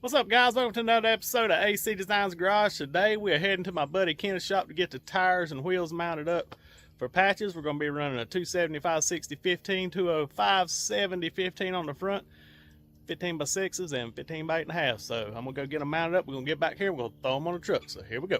What's up, guys? Welcome to another episode of AC Designs Garage. Today we are heading to my buddy Ken's shop to get the tires and wheels mounted up for patches. We're going to be running a 275/60/15, 205/70/15 on the front, 15x6s and 15x8.5. So I'm going to go get them mounted up. We're going to get back here. We're going to throw them on the truck. So here we go.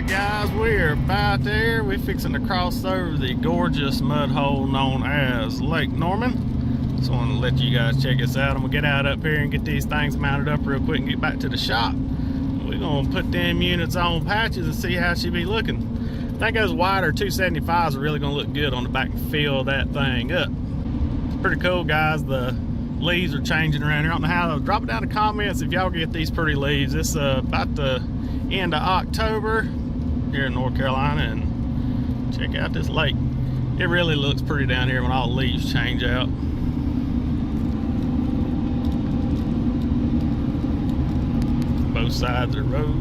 Guys, we're about there. We're fixing to cross over the gorgeous mud hole known as Lake Norman. Just wanted to let you guys check us out. I'm gonna get out up here and get these things mounted up real quick and get back to the shop. We're gonna put them units on patches and see how she be looking. I think those wider 275s are really gonna look good on the back and fill that thing up. It's pretty cool, guys. The leaves are changing around here. I don't know how. Drop it down in the comments if y'all get these pretty leaves. It's about the end of October here in North Carolina, and check out this lake. It really looks pretty down here when all the leaves change out. Both sides of the road.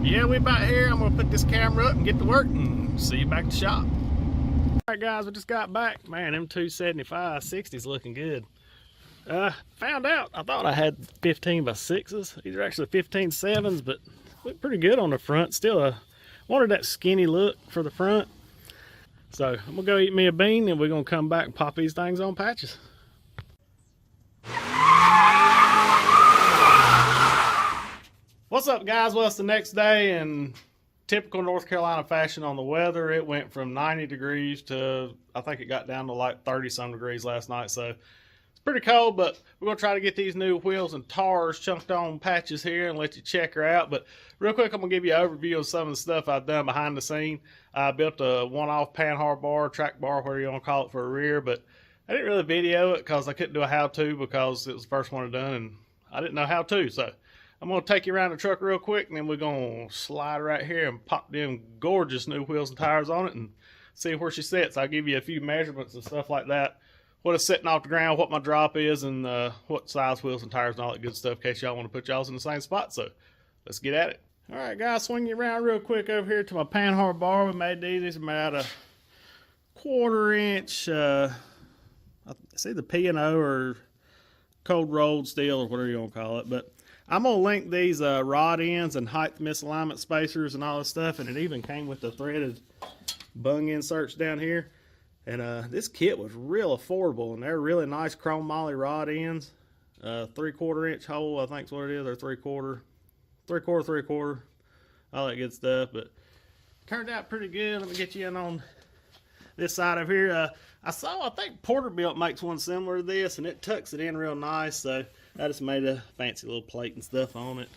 Yeah, we're about here. I'm gonna put this camera up and get to work and see you back at the shop. All right, guys, we just got back. Man, them 275/60s looking good. Found out, I thought I had 15x6s. These are actually 15.7s, but look pretty good on the front. Still wanted that skinny look for the front. So I'm gonna go eat me a bean and we're gonna come back and pop these things on patches. What's up, guys? Well, it's the next day, and typical North Carolina fashion on the weather, it went from 90 degrees to, I think it got down to like 30 some degrees last night. So pretty cold, but we're gonna try to get these new wheels and tires chunked on patches here and let you check her out. But real quick, I'm gonna give you an overview of some of the stuff I've done behind the scene. I built a one-off panhard bar, track bar, whatever you want to call it, for a rear, but I didn't really video it because I couldn't do a how-to because it was the first one I've done and I didn't know how to. So I'm gonna take you around the truck real quick, and then we're gonna slide right here and pop them gorgeous new wheels and tires on it and see where she sits. I'll give you a few measurements and stuff like that, what is sitting off the ground, what my drop is, and what size wheels and tires and all that good stuff, in case y'all want to put y'all's in the same spot. So let's get at it. All right, guys, swing you around real quick over here to my panhard bar. We made these. These are made out of 1/4 inch, it's either P&O or cold rolled steel or whatever you want to call it. But I'm going to link these rod ends and height misalignment spacers and all this stuff, and it even came with the threaded bung inserts down here. And this kit was real affordable, and they're really nice chrome moly rod ends. 3/4 inch hole, I think is what it is, or 3/4, all that good stuff. But turned out pretty good. Let me get you in on this side over here. I think Porterbuilt makes one similar to this, and it tucks it in real nice. So I just made a fancy little plate and stuff on it.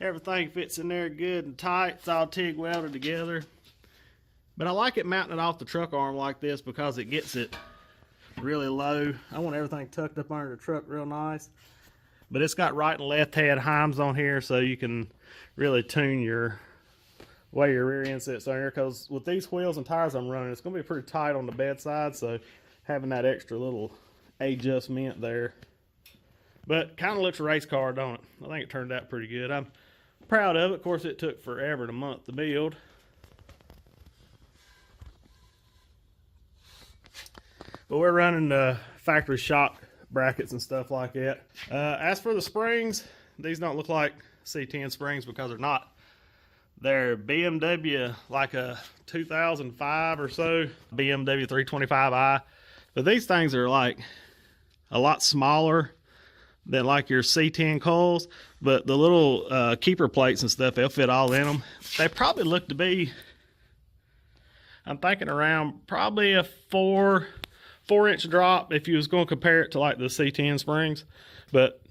Everything fits in there good and tight. It's all TIG welded together. But I like it mounting it off the truck arm like this because it gets it really low. I want everything tucked up under the truck real nice. But it's got right and left head heims on here, so you can really tune your way your rear end sits on here. Because with these wheels and tires I'm running, it's going to be pretty tight on the bedside, so having that extra little adjustment there. But kind of looks race car, don't it? I think it turned out pretty good. I'm proud of it. Of course, it took forever and a month to build. But we're running the factory shock brackets and stuff like that. As for the springs, these don't look like C10 springs because they're not. They're BMW, like a 2005 or so, BMW 325i. But these things are like a lot smaller than like your C10 coils. But the little keeper plates and stuff, they'll fit all in them. They probably look to be, I'm thinking around probably a 4-inch drop if you was going to compare it to like the C10 springs. But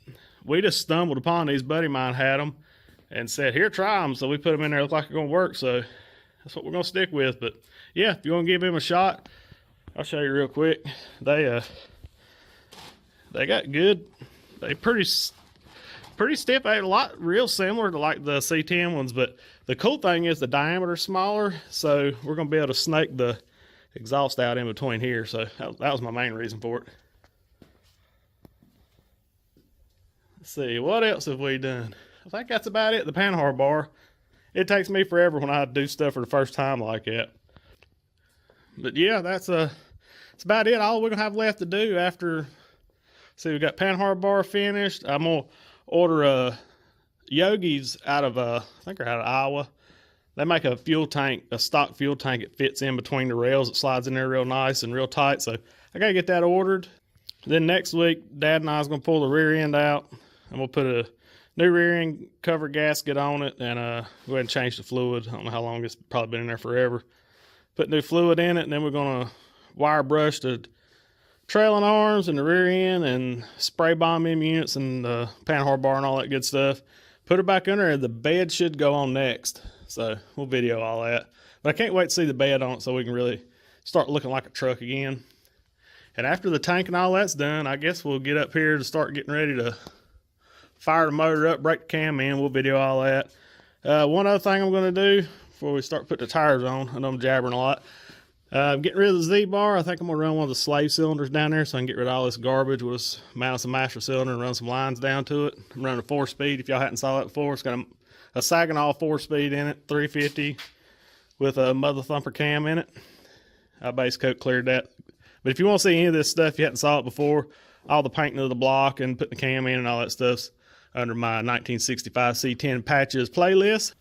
we just stumbled upon these. Buddy of mine had them and said, here, try them. So we put them in there. Look like they're going to work. So that's what we're going to stick with. But yeah, if you want to give him a shot, I'll show you real quick. They got good. They pretty stiff. A lot real similar to like the C10 ones, but the cool thing is the diameter's smaller, so we're gonna be able to snake the exhaust out in between here. So that was my main reason for it. Let's see, what else have we done? I think that's about it. The panhard bar. It takes me forever when I do stuff for the first time like that. But yeah, that's about it. All we're gonna have left to do after. See, we got panhard bar finished. I'm gonna order Yogi's out of I think they're out of Iowa. They make a fuel tank, a stock fuel tank. It fits in between the rails. It slides in there real nice and real tight. So I gotta get that ordered. Then next week, Dad and I is gonna pull the rear end out. I'm gonna put a new rear end cover gasket on it and go ahead and change the fluid. I don't know how long, it's probably been in there forever. Put new fluid in it, and then we're gonna wire brush the trailing arms and the rear end and spray bomb M units and the panhard bar and all that good stuff. Put her back under, and the bed should go on next. So we'll video all that. But I can't wait to see the bed on it so we can really start looking like a truck again. And after the tank and all that's done, I guess we'll get up here to start getting ready to fire the motor up, break the cam in. We'll video all that. One other thing I'm going to do before we start putting the tires on, I know I'm jabbering a lot. Getting rid of the Z-bar. I think I'm going to run one of the slave cylinders down there so I can get rid of all this garbage. We'll just mount some master cylinder and run some lines down to it. I'm running a 4-speed. If y'all hadn't saw that before, it's got a Saginaw 4-speed in it, 350 with a mother thumper cam in it. I base coat cleared that. But if you want to see any of this stuff, you hadn't saw it before, all the painting of the block and putting the cam in and all that stuff's under my 1965 C10 patches playlist.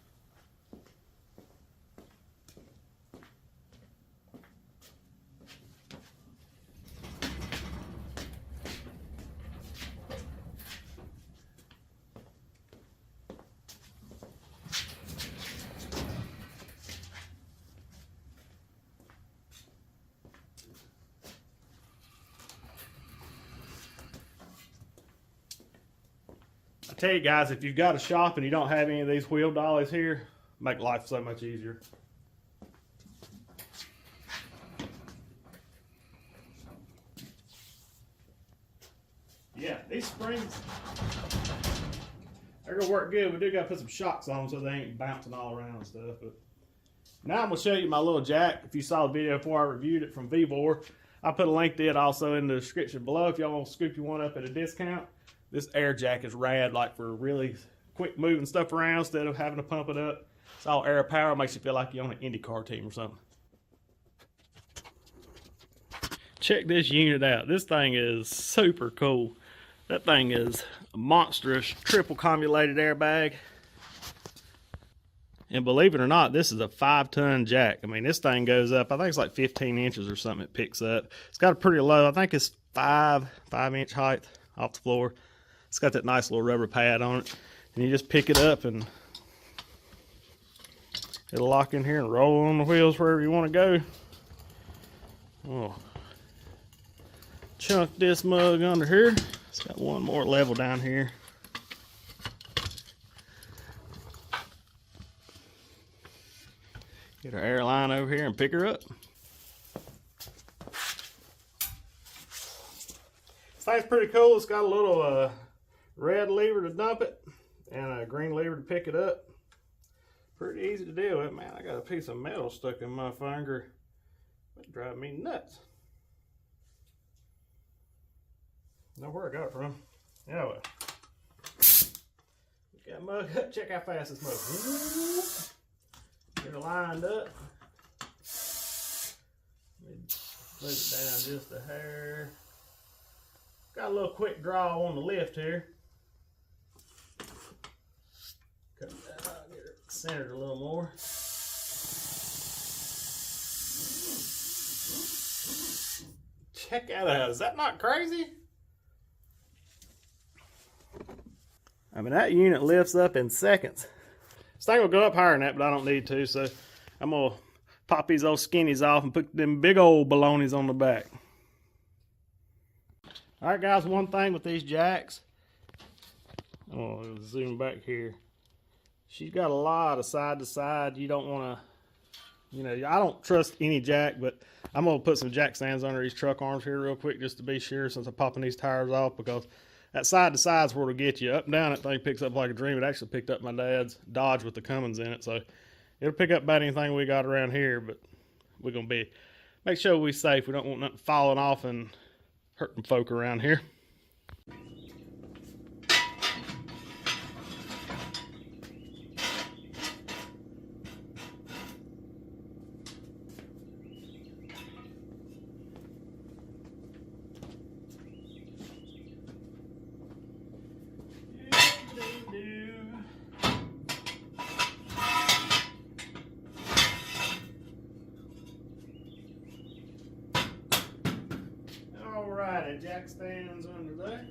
I tell you guys, if you've got a shop and you don't have any of these wheel dollies here, make life so much easier. Yeah, these springs, they're gonna work good. We do gotta put some shocks on them so they ain't bouncing all around and stuff. But now I'm gonna show you my little jack. If you saw the video before I reviewed it from Vevor, I put a link to it also in the description below if y'all want to scoop you one up at a discount. This air jack is rad, like for really quick moving stuff around instead of having to pump it up. It's all air power, makes you feel like you're on an IndyCar team or something. Check this unit out. This thing is super cool. That thing is a monstrous triple convoluted airbag. And believe it or not, this is a 5-ton jack. I mean, this thing goes up, I think it's like 15 inches or something it picks up. It's got a pretty low, I think it's 5-inch height off the floor. It's got that nice little rubber pad on it. And you just pick it up and it'll lock in here and roll on the wheels wherever you want to go. Oh, chunk this mug under here. It's got one more level down here. Get our air line over here and pick her up. This thing's pretty cool. It's got a little red lever to dump it and a green lever to pick it up. Pretty easy to deal with. Man, I got a piece of metal stuck in my finger. That drive me nuts. Know where I got it from. Anyway, get that mug up. Check how fast this moves. Get it lined up. Let me move it down just a hair. Got a little quick draw on the lift here. Cut that out, get it centered a little more. Check that out. Is that not crazy? I mean, that unit lifts up in seconds. This thing will go up higher than that, but I don't need to, so I'm going to pop these old skinnies off and put them big old balonies on the back. Alright guys, one thing with these jacks, oh, zoom back here. She's got a lot of side to side. You don't want to You know, I don't trust any jack, but I'm going to put some jack stands under these truck arms here real quick just to be sure since I'm popping these tires off, because that side to side is where it'll get you. Up and down, that thing picks up like a dream. It actually picked up my dad's Dodge with the Cummins in it, so it'll pick up about anything we got around here, but we're going to make sure we're safe. We don't want nothing falling off and hurting folk around here. Alrighty, jack stands under there.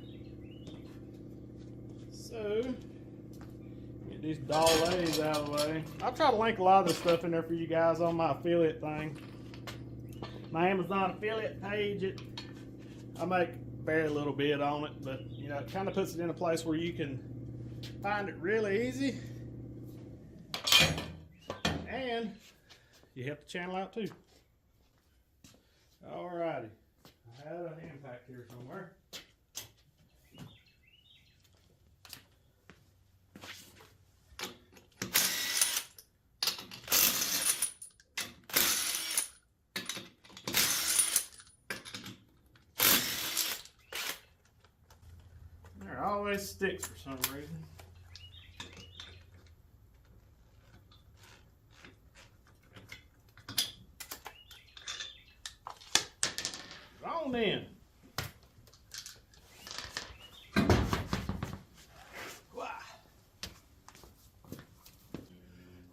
So, get these dollies out of the way. I'll try to link a lot of this stuff in there for you guys on my affiliate thing. My Amazon affiliate page, I make very little bit on it, but you know, it kind of puts it in a place where you can find it really easy. And you help the channel out too. Alrighty. I had a hand pack here somewhere. There always sticks for some reason. On in.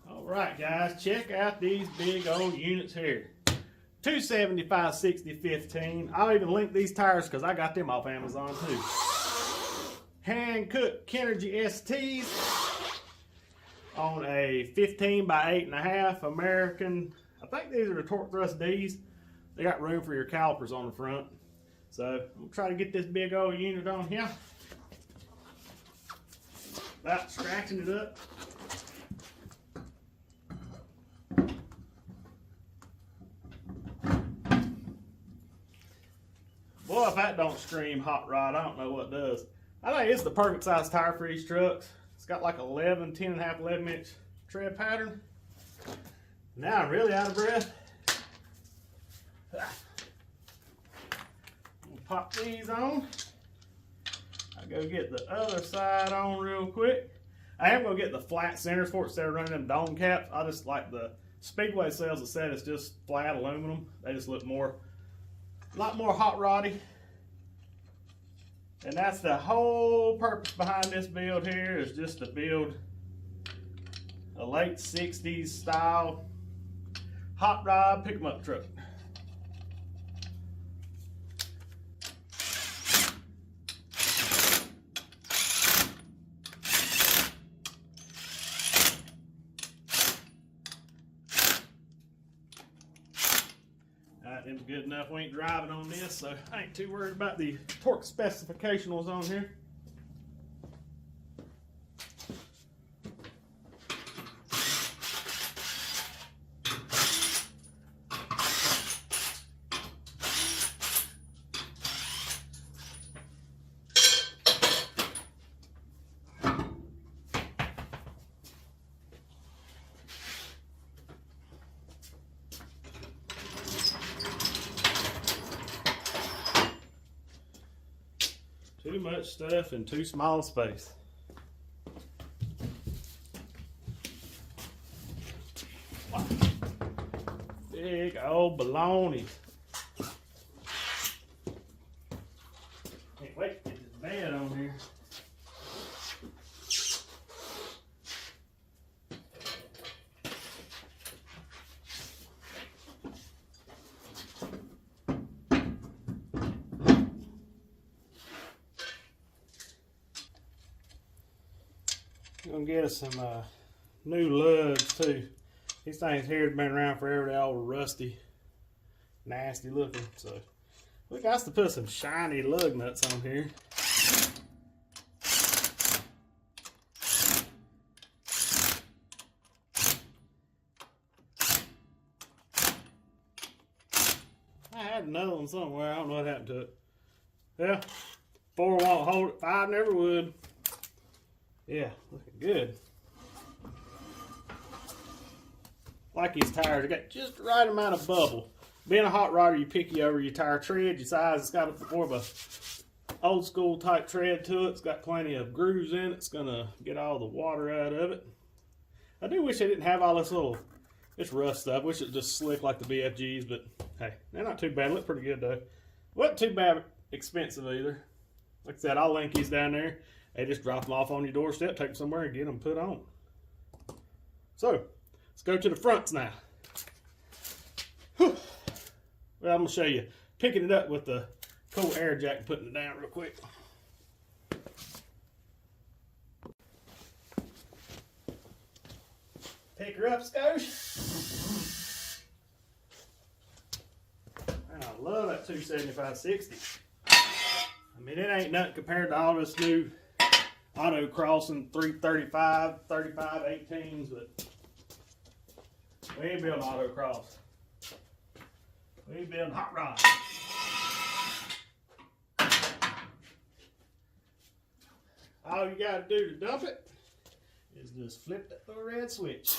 Alright guys, check out these big old units here. 275 60 15. I'll even link these tires because I got them off Amazon too. Hand cooked Kenergy STs on a 15 by 8.5 American. I think these are the Torque Thrust Ds. They got room for your calipers on the front. So we'll try to get this big old unit on here. About scratching it up. Boy, if that don't scream hot rod, I don't know what does. I think it's the perfect size tire for these trucks. It's got like 11 inch tread pattern. Now I'm really out of breath. We'll pop these on. I'll go get the other side on real quick. I am going to get the flat centers for it instead of running them dome caps. I just like the Speedway sells a set. It's just flat aluminum. They just look a lot more hot roddy. And that's the whole purpose behind this build here, is just to build a late 60s style hot rod pick 'em up truck. Them good enough. We ain't driving on this, so I ain't too worried about the torque specifications on here. Too much stuff in too small space. Wow. Big old baloney. Can't wait to get this bed on here. Gonna get us some new lugs too. These things here have been around forever. They all were rusty, nasty looking. So we got to put some shiny lug nuts on here. another one somewhere. I don't know what happened to it. Yeah, 4 won't hold it. 5 never would. Yeah, looking good. Like these tires, they got just the right amount of bubble. Being a hot rodder, you picky over your tire tread, your size. It's got more of a old school type tread to it. It's got plenty of grooves in it. It's gonna get all the water out of it. I do wish they didn't have all this rust stuff. Wish it was just slick like the BFGs, but hey, they're not too bad. Look pretty good though. Wasn't too bad expensive either. Like I said, I'll link these down there. They just drop them off on your doorstep, take them somewhere, and get them put on. So, let's go to the fronts now. Whew. Well, I'm going to show you picking it up with the cold air jack and putting it down real quick. Pick her up, Scotia. Man, I love that 275/60. I mean, it ain't nothing compared to all this new auto crossing 335, 35, 18s, but we ain't building autocross. We ain't building hot rods. All you gotta do to dump it is just flip that little red switch.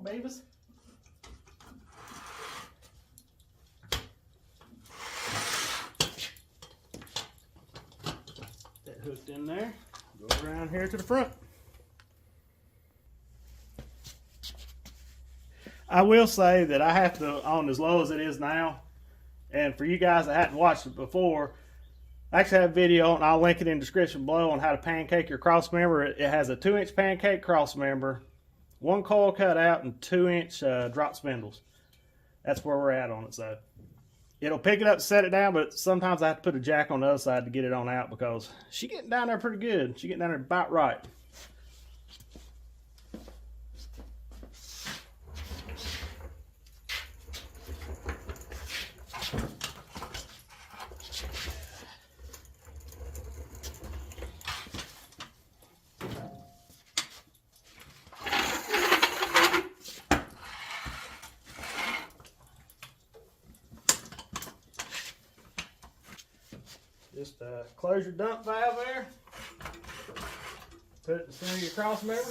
Babies. That hooked in there. Go around here to the front. I will say that I have to on as low as it is now, and for you guys that hadn't watched it before, I actually have a video and I'll link it in the description below on how to pancake your cross member. It has a 2-inch pancake cross member, 1 coil cut out, and 2-inch drop spindles. That's where we're at on it. So it'll pick it up, set it down, but sometimes I have to put a jack on the other side to get it on out because she's getting down there pretty good. She's getting down there about right. Just close your dump valve there. Put it in the center of your cross member.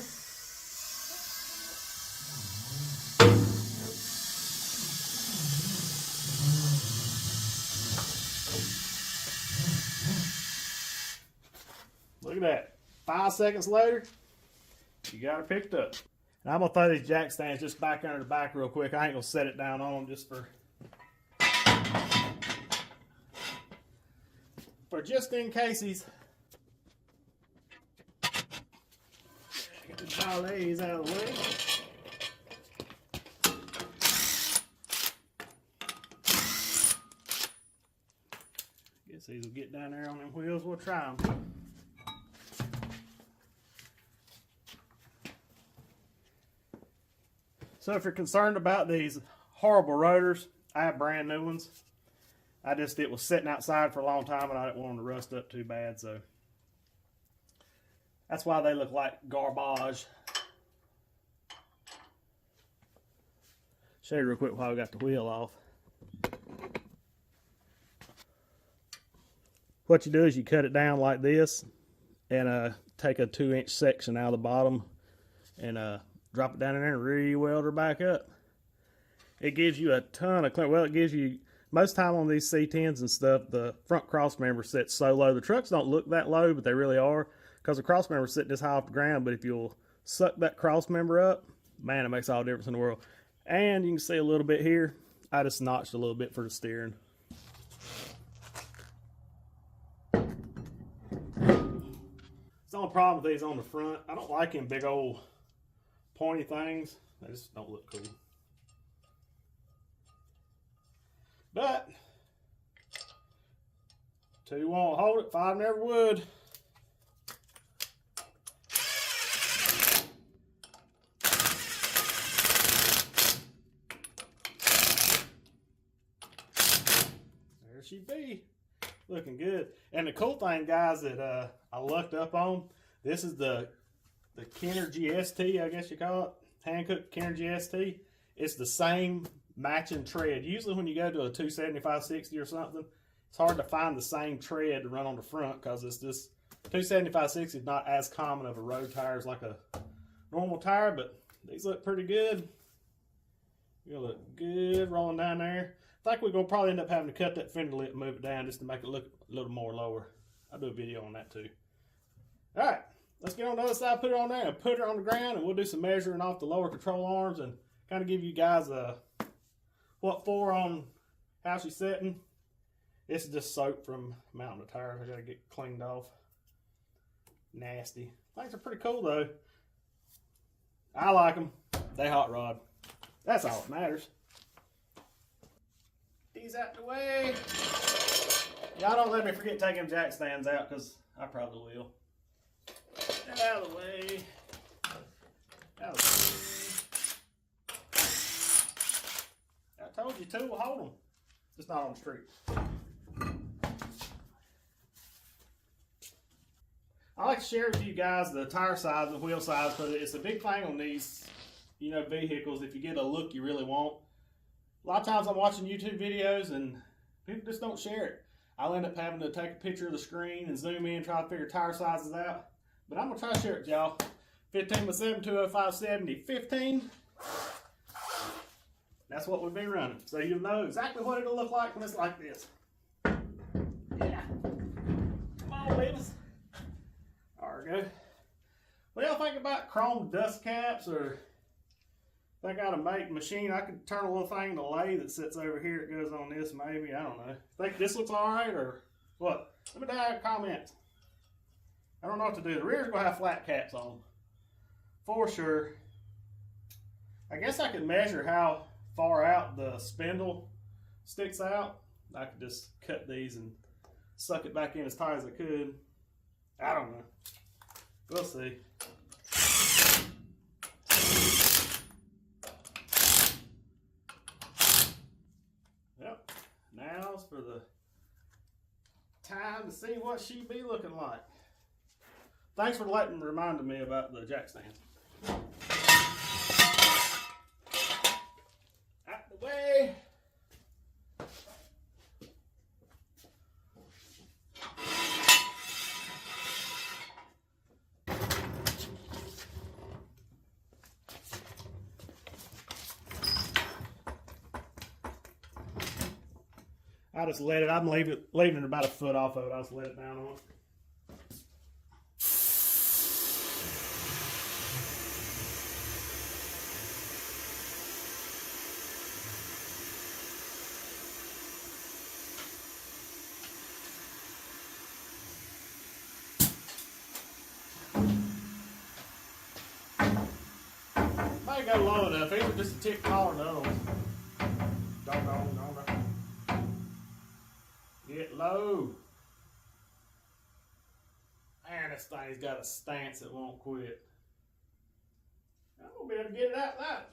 Look at that. 5 seconds later, you got it picked up. Now I'm going to throw these jack stands just back under the back real quick. I ain't going to set it down on them just for just in cases. Get the ballets out of the way. Guess these will get down there on them wheels. We'll try them. So if you're concerned about these horrible rotors, I have brand new ones. It was sitting outside for a long time and I didn't want them to rust up too bad, so that's why they look like garbage. Show you real quick while we got the wheel off. What you do is you cut it down like this and take a 2-inch section out of the bottom and drop it down in there and re-weld her back up. It gives you a ton of clearance. Well, it gives you, most time on these C10s and stuff, the front cross member sits so low. The trucks don't look that low, but they really are, because the cross member is sitting this high off the ground. But if you'll suck that cross member up, man, it makes all the difference in the world. And you can see a little bit here. I just notched a little bit for the steering. The only problem with these on the front, I don't like them big old pointy things. They just don't look cool. But 2 won't hold it, 5 never would. There she be. Looking good. And the cool thing, guys, that I lucked up on, this is the Kinergy ST, I guess you call it. Hand-cooked Kinergy ST. It's the same matching tread. Usually when you go to a 275/60 or something, it's hard to find the same tread to run on the front because it's just 275/60 is not as common of a road tire as like a normal tire, but these look pretty good. They look good rolling down there. I think we're going to probably end up having to cut that fender lip and move it down just to make it look a little more lower. I'll do a video on that too. All right, let's get on the other side, put it on there, and put her on the ground, and we'll do some measuring off the lower control arms and kind of give you guys a what for on how she's setting. This is just soap from mounting the tires. I got to get cleaned off. Nasty. Things are pretty cool though. I like them. They hot rod. That's all that matters. These out the way. Y'all don't let me forget taking them jack stands out because I probably will. Get out of the way. Out of the way. I told you two will hold them. Just not on the street. I like to share with you guys the tire size and wheel size because it's a big thing on these, you know, vehicles. If you get a look you really want. A lot of times I'm watching YouTube videos and people just don't share it. I'll end up having to take a picture of the screen and zoom in and try to figure tire sizes out. But I'm going to try to share it with y'all. 15x7, 205/70, 15. That's what we'll be running. So you'll know exactly what it'll look like when it's like this. Yeah. Come on, babies. There we go. What y'all think about chrome dust caps, or if I got a make machine, I could turn a little thing in the lathe that sits over here that goes on this maybe. I don't know. Think this looks alright or what? Let me know in the comments. I don't know what to do. The rear's going to have flat caps on them. For sure. I guess I could measure how far out the spindle sticks out. I could just cut these and suck it back in as tight as I could. I don't know. We'll see. Yep. Now's for the time to see what she be looking like. Thanks for reminding me about the jack stand. Out the way. I just let it, I'm leaving it about a foot off of it. I just let it down on it. Might go low enough. These are just a tick taller than those. Don't. Get low. Man, this thing's got a stance that won't quit. I'm gonna be able to get it out that.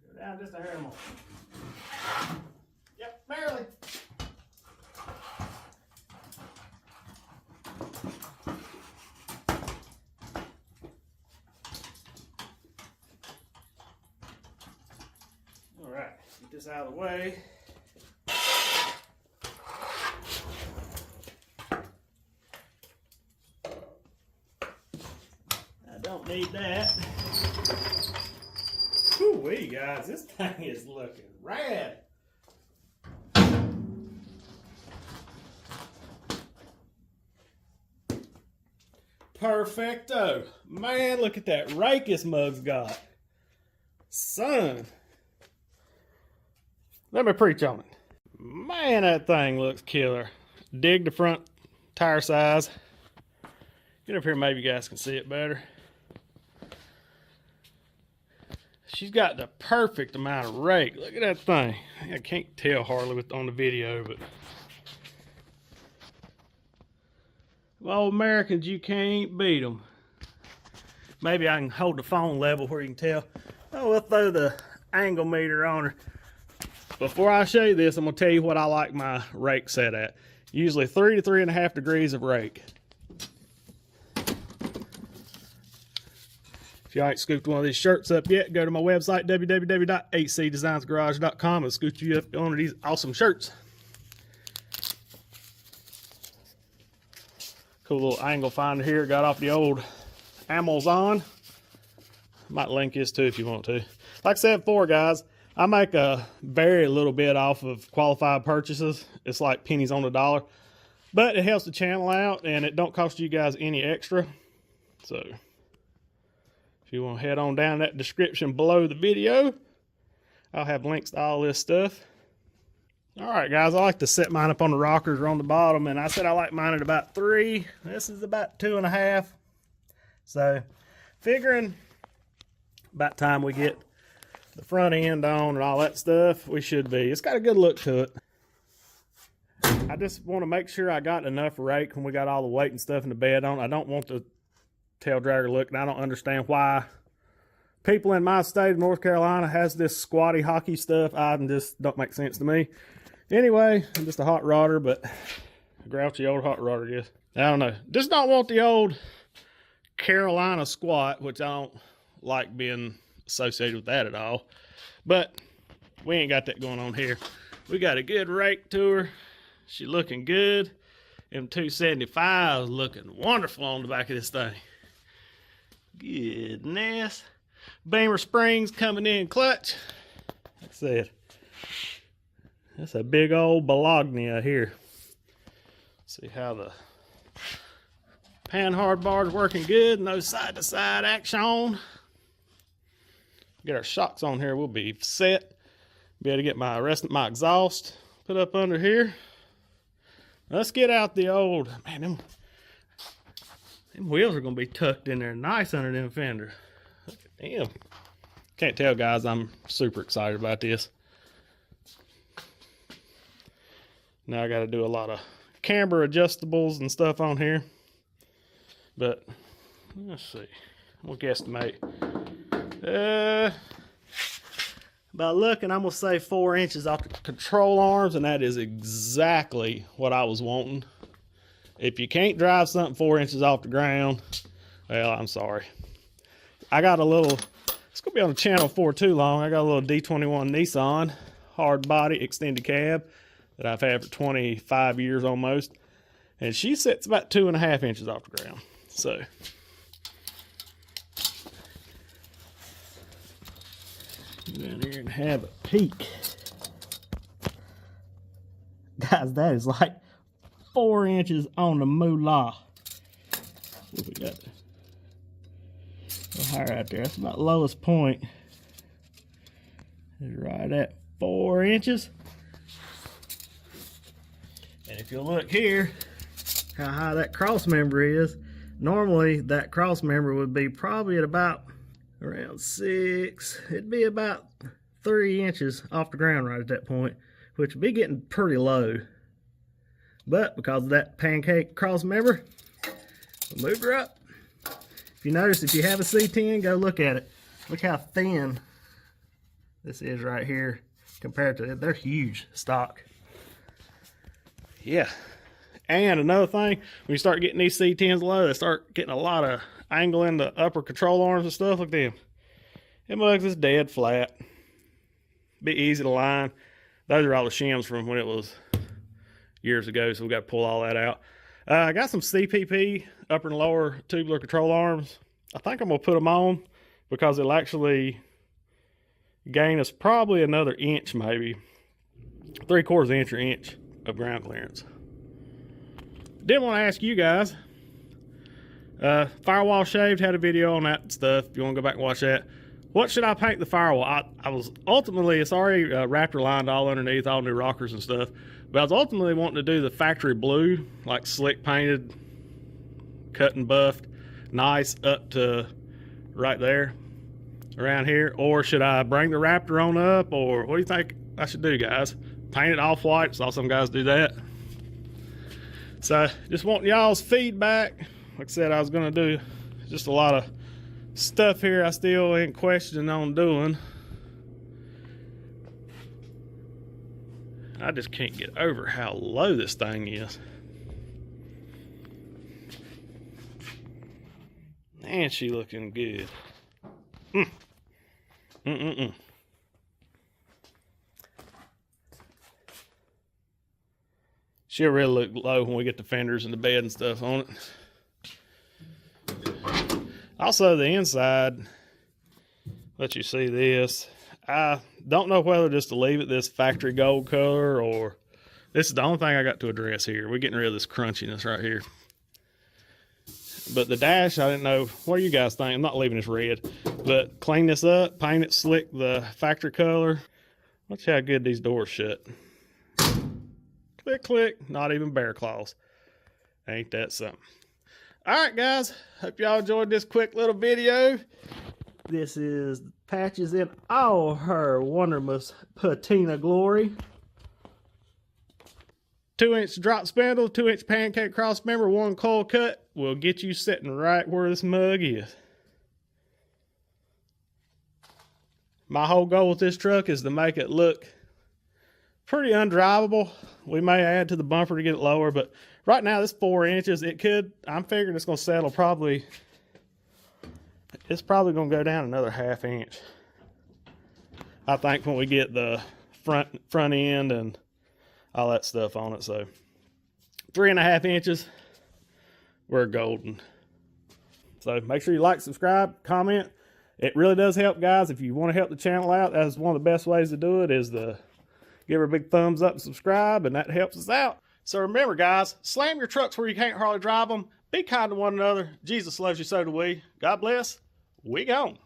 Go down just a hair more. Yep, barely. Alright, get this out of the way. I don't need that. Whoo-wee, guys, this thing is looking rad. Perfecto. Man, look at that rake this mug's got. Son. Let me preach on it. Man, that thing looks killer. Dig the front tire size. Get up here, maybe you guys can see it better. She's got the perfect amount of rake. Look at that thing. I can't tell hardly on the video, but well, Americans, you can't beat them. Maybe I can hold the phone level where you can tell. Oh, we'll throw the angle meter on her. Before I show you this, I'm gonna tell you what I like my rake set at. Usually 3 to 3.5 degrees of rake. If you ain't scooped one of these shirts up yet, go to my website, www.hcdesignsgarage.com, and scoop you up one of these awesome shirts. Cool little angle finder here. Got off the old Amazon. Might link this too if you want to. Like I said before, guys, I make a very little bit off of qualified purchases. It's like pennies on the dollar. But it helps the channel out, and it don't cost you guys any extra. So if you want to head on down that description below the video, I'll have links to all this stuff. Alright guys, I like to set mine up on the rockers or on the bottom, and I said I like mine at about 3. This is about 2.5. So figuring about time we get the front end on and all that stuff, we should be. It's got a good look to it. I just want to make sure I got enough rake when we got all the weight and stuff in the bed on. I don't want the tail dragger look, and I don't understand why people in my state of North Carolina has this squatty hockey stuff. I just don't make sense to me. Anyway, I'm just a hot rodder, but a grouchy old hot rodder, I guess. I don't know. Just don't want the old Carolina squat, which I don't like being associated with that at all. But we ain't got that going on here. We got a good rake to her. She looking good. Them 275s looking wonderful on the back of this thing. Goodness. Beamer springs coming in clutch. Like I said, that's a big old Bologna here. See how the pan hard bar's working good. No side to side action. Get our shocks on here. We'll be set. Be able to get my rest of my exhaust put up under here. Let's get out the old, man, them wheels are going to be tucked in there nice under them fenders. Look at them. Can't tell, guys, I'm super excited about this. Now I got to do a lot of camber adjustables and stuff on here. But let's see. We'll guesstimate. By looking, I'm going to say 4 inches off the control arms, and that is exactly what I was wanting. If you can't drive something 4 inches off the ground, well, I'm sorry. I got a little, it's going to be on the channel for too long. I got a little D21 Nissan hard body extended cab that I've had for 25 years almost. And she sits about 2.5 inches off the ground. So go down here and have a peek. Guys, that is like 4 inches on the moolah. What we got? A higher out there. That's about the lowest point. It's right at 4 inches. And if you look here, how high that cross member is, normally that cross member would be probably at about around 6. It'd be about 3 inches off the ground right at that point, which would be getting pretty low. But because of that pancake cross member, we moved her up. If you notice, if you have a C10, go look at it. Look how thin this is right here compared to it. They're huge stock. Yeah. And another thing, when you start getting these C10s low, they start getting a lot of angle in the upper control arms and stuff. Look at them. It mugs is dead flat. Be easy to line. Those are all the shims from when it was years ago, so we got to pull all that out. I got some CPP upper and lower tubular control arms. I think I'm going to put them on because it'll actually gain us probably another inch, maybe 3/4 inch or inch of ground clearance. Did want to ask you guys, firewall shaved, had a video on that stuff. If you want to go back and watch that. What should I paint the firewall? I was ultimately, it's already Raptor lined all underneath, all new rockers and stuff. But I was ultimately wanting to do the factory blue, like slick painted, cut and buffed, nice up to right there. around here, or should I bring the Raptor on up, or what do you think I should do, guys? Paint it off white. Saw some guys do that. So just wanting y'all's feedback. Like I said, I was gonna do just a lot of stuff here I still ain't questioning on doing. I just can't get over how low this thing is. And she looking good. She'll really look low when we get the fenders and the bed and stuff on it. Also, the inside, let you see this. I don't know whether just to leave it this factory gold color, or this is the only thing I got to address here. We're getting rid of this crunchiness right here. But the dash, I didn't know. What do you guys think? I'm not leaving this red, but clean this up, paint it slick, the factory color. Watch how good these doors shut. Click, click, not even bear claws. Ain't that something? All right, guys. Hope y'all enjoyed this quick little video. This is Patches in all her wonderful patina glory. 2-inch drop spindle, 2-inch pancake cross member, 1 coil cut will get you sitting right where this mug is. My whole goal with this truck is to make it look pretty undrivable. We may add to the bumper to get it lower, but right now this 4 inches. It could, I'm figuring it's going to settle probably, it's probably going to go down another 1/2 inch. I think when we get the front end and all that stuff on it. So 3.5 inches, we're golden. So make sure you like, subscribe, comment. It really does help, guys. If you want to help the channel out, that's one of the best ways to do it, is to give her a big thumbs up and subscribe, and that helps us out. So remember, guys, slam your trucks where you can't hardly drive them. Be kind to one another. Jesus loves you, so do we. God bless. We gone.